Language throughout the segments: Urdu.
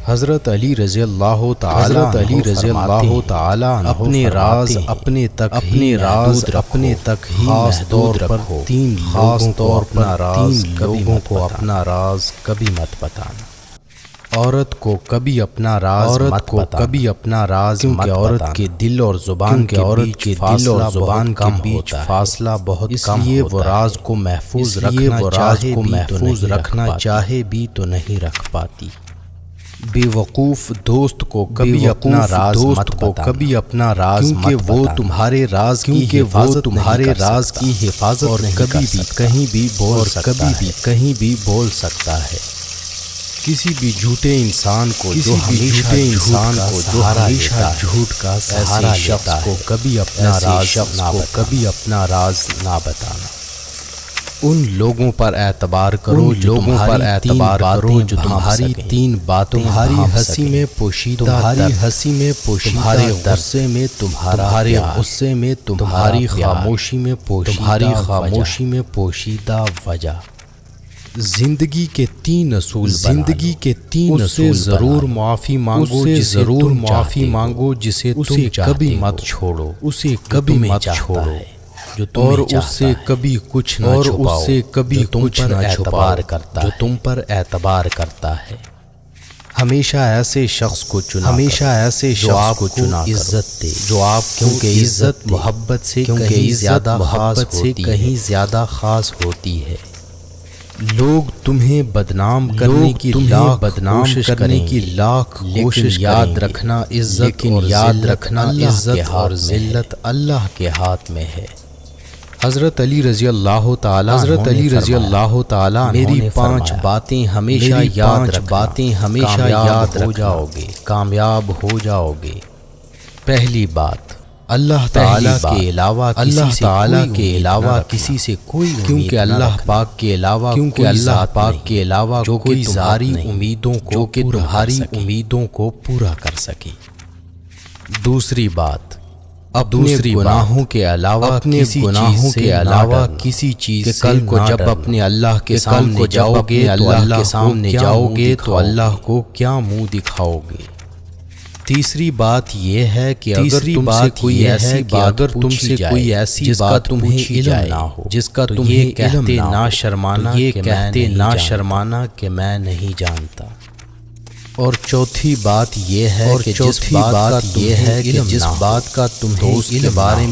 حضرت علی رضی اللہ تعالی عنہ اپنے راز اپنے تک ہی خاص طور پر تین لوگوں کو اپنا راز کبھی مت بتانا۔ عورت کو کبھی اپنا راز مت بتانا، کیونکہ عورت کے دل اور زبان کے بیچ فاصلہ بہت کم ہوتا ہے، وہ راز کو محفوظ رکھنا چاہے بھی تو نہیں رکھ پاتی۔ بے وقوف دوست کو کبھی اپنا راز کیونکہ وہ تمہارے راز کی حفاظت اور کہیں بھی بول سکتا ہے۔ کسی بھی جھوٹے انسان کو جو ہمیشہ جھوٹ کا سہارا لیتا ہے کو کبھی اپنا راز نہ بتانا۔ ان لوگوں پر اعتبار کرو جو تمہاری تین باتیں تمہاری ہنسی میں پوشیدہ تمہارے غصے میں تمہاری خاموشی میں پوشیدہ وجہ۔ زندگی کے تین اصول سے ضرور معافی مانگو جسے تم کبھی مت چھوڑو، اور اس سے کبھی کچھ نہ چھپاؤ جو تم پر اعتبار کرتا ہے۔ ہمیشہ ایسے شخص کو چنا جو آپ کو عزت دے، جو آپ کیونکہ عزت محبت سے کہیں زیادہ خاص ہوتی ہے۔ لوگ تمہیں بدنام کرنے کی لاکھ کوشش یاد رکھنا عزت اور ذلت اللہ کے ہاتھ میں ہے۔ حضرت علی رضی اللہ تعالی میری 5 باتیں ہمیشہ یاد ہو جاؤ گے، کامیاب ہو جاؤ گے۔ پہلی بات، اللہ تعالی کے علاوہ کسی سے کوئی کیونکہ اللہ پاک کے علاوہ جو کوئی تمہاری امیدوں کو پورا کر سکے۔ دوسری بات، اپنے گناہوں کے علاوہ کسی چیز سے کل کو جب اپنے اللہ کے سامنے جاؤ گے تو اللہ کو کیا منہ دکھاؤ گے۔ تیسری بات یہ ہے کہ اگر تم سے کوئی ایسی بات تمہیں علم نہ ہو جس کا تمہیں کہتے نہ شرمانا کہ میں نہیں جانتا۔ اور چوتھی بات یہ ہے کہ جس بات کا تمہیں اس کے بارے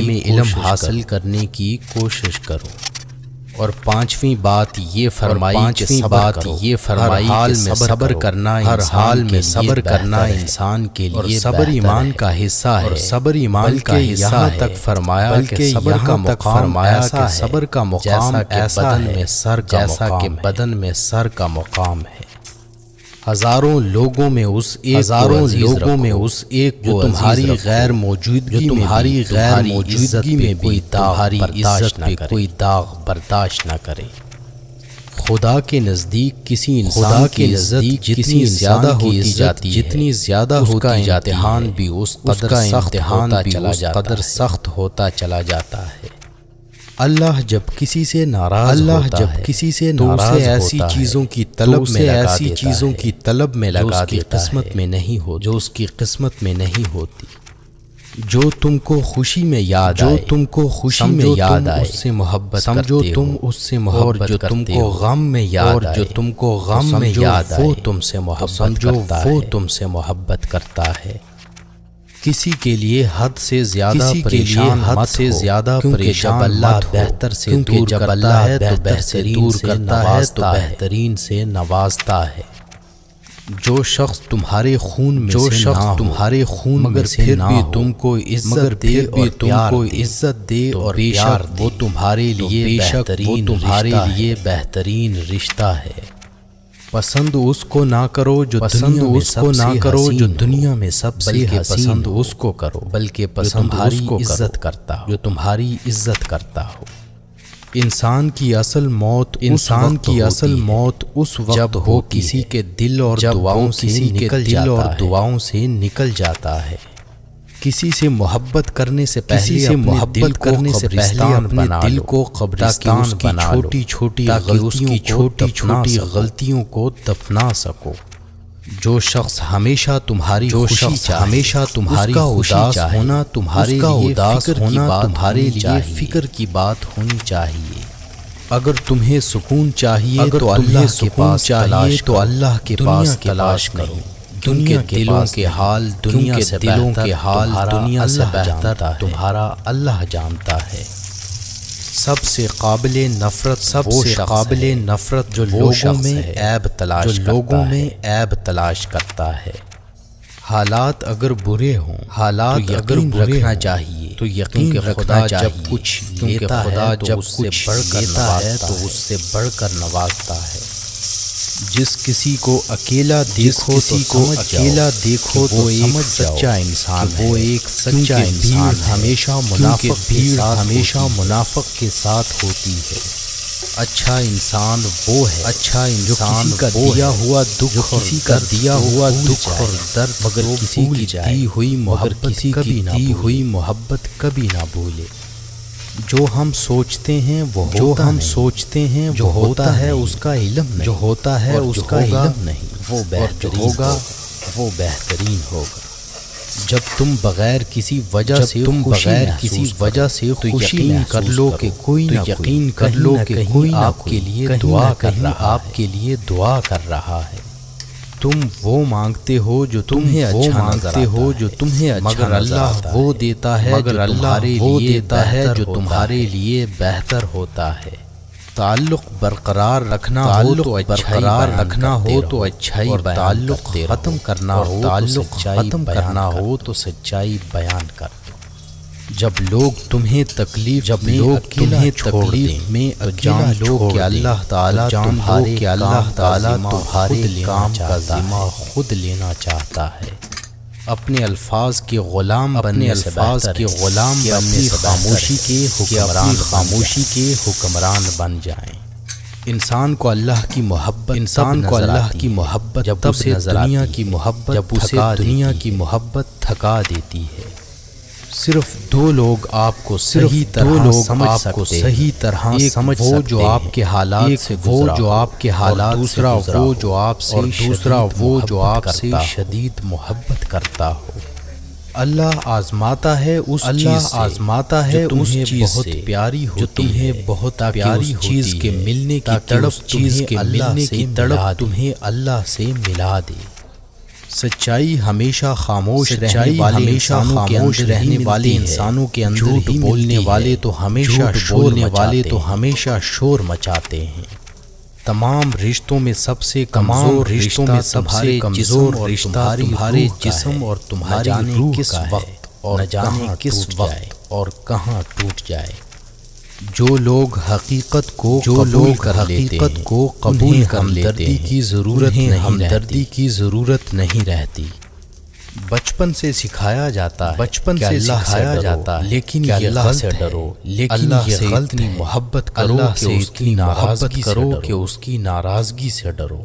میں علم حاصل کرنے کی کوشش کرو۔ اور پانچویں بات یہ فرمائی ہر حال میں صبر کرنا انسان کے لیے صبر ایمان کا حصہ ہے۔ یہاں تک فرمایا کہ صبر کا مقام ایسا ہے جیسا کہ بدن میں سر کا مقام ہے۔ ہزاروں لوگوں میں اس ایک جو تمہاری غیر موجودگی میں کوئی داغ برداشت نہ کرے۔ خدا کے نزدیک کسی انسان کی عزت جتنی زیادہ ہوتی جاتی امتحان بھی اس قدر سخت ہوتا چلا جاتا ہے۔ اللہ جب کسی سے ناراض تو اسے ایسی چیزوں کی طلب میں لگا دیتا ہے جو اس کی قسمت میں نہیں ہوتی۔ جو تم کو خوشی میں یاد آئے اس سے محبت کرتے ہو، اور جو تم کو غم میں یاد آئے وہ تم سے محبت کرتا ہے۔ کسی کے لیے حد سے زیادہ پریشان جب اللہ بہتر سے دور کرتا ہے تو بہترین سے نوازتا ہے۔ جو شخص تمہارے خون مگر پھر بھی تم کو عزت دے اور پیار وہ تمہارے لیے بہترین رشتہ ہے۔ پسند اس کو نہ کرو جو دنیا میں سب سے پسند اس کو کرو بلکہ پسند جو تمہاری عزت کرتا ہو۔ انسان کی اصل موت اس وقت ہو کسی کے دل اور دعاؤں سے نکل جاتا ہے۔ کسی سے محبت کرنے سے پہلے اپنے دل کو قبرستان بنا لو، چھوٹی چھوٹی غلطیوں کو دفنا سکو۔ جو شخص ہمیشہ تمہاری اداس ہونا تمہارے لیے فکر کی بات ہونی چاہیے۔ اگر تمہیں سکون چاہیے تو اللہ کے پاس تلاش کرو۔ دنیا کے دلوں کے حال دنیا سے بہتر تمہارا اللہ جانتا ہے۔ سب سے قابل نفرت جو لوگوں میں عیب تلاش کرتا ہے۔ حالات اگر برے ہوں رکھنا چاہیے تو یقین رکھنا جب کچھ لیتا ہے تو اس سے بڑھ کر نوازتا ہے۔ جس کسی کو اکیلا دیکھو تو ایک سچا انسان ہے، بھیڑ ہمیشہ منافق کے ساتھ ہوتی ہے۔ اچھا انسان وہ ہے جو کسی کا دیا ہوا دکھ اور درد مگر کسی کی دی ہوئی محبت کبھی نہ بھولے۔ جو ہم سوچتے ہیں وہ ہوتا ہے، اس کا علم نہیں، وہ بہترین ہوگا۔ جب تم بغیر کسی وجہ سے خوشی کر لو کہ کوئی آپ کے لیے دعا کر رہا ہے۔ تم وہ مانگتے ہو جو تمہیں مگر اللہ وہ دیتا ہے جو تمہارے لیے بہتر ہوتا ہے۔ تعلق برقرار رکھنا ہو تو اچھائی تعلق ختم کرنا ہو تو سچائی بیان کر دو۔ جب لوگ تمہیں تکلیف میں جان لو کہ اللہ تعالیٰ تمہارے کام کا ذمہ خود لینا چاہتا ہے۔ اپنے الفاظ کے غلام بننے سے خاموشی کے حکمران بن جائیں۔ انسان کو اللہ کی محبت جب اسے دنیا کی محبت تھکا دیتی ہے۔ صرف دو لوگ آپ کو صحیح طرح سمجھ سکتے جو آپ کے حالات سے دوسرا وہ جو آپ سے شدید محبت کرتا ہو۔ اللہ آزماتا ہے اس چیز بہت پیاری جو تمہیں بہت پیاری چیز کے ملنے کی تڑپ تمہیں اللہ سے ملا دے۔ سچائی ہمیشہ خاموش رہنے والے انسانوں کے اندر جھوٹ بولنے والے تو ہمیشہ شور مچاتے ہیں۔ تمام رشتوں میں سب سے کمزور رشتہ تمہارے جسم اور تمہاری روح کا ہے، نہ جانے کس وقت اور کہاں ٹوٹ جائے۔ جو لوگ حقیقت کو قبول کر لیتے ہمدردی کی ضرورت نہیں رہتی۔ بچپن سے سکھایا جاتا ہے لیکن اللہ سے ڈرو، اللہ سے اتنی محبت کرو کہ اس کی ناراضگی سے ڈرو۔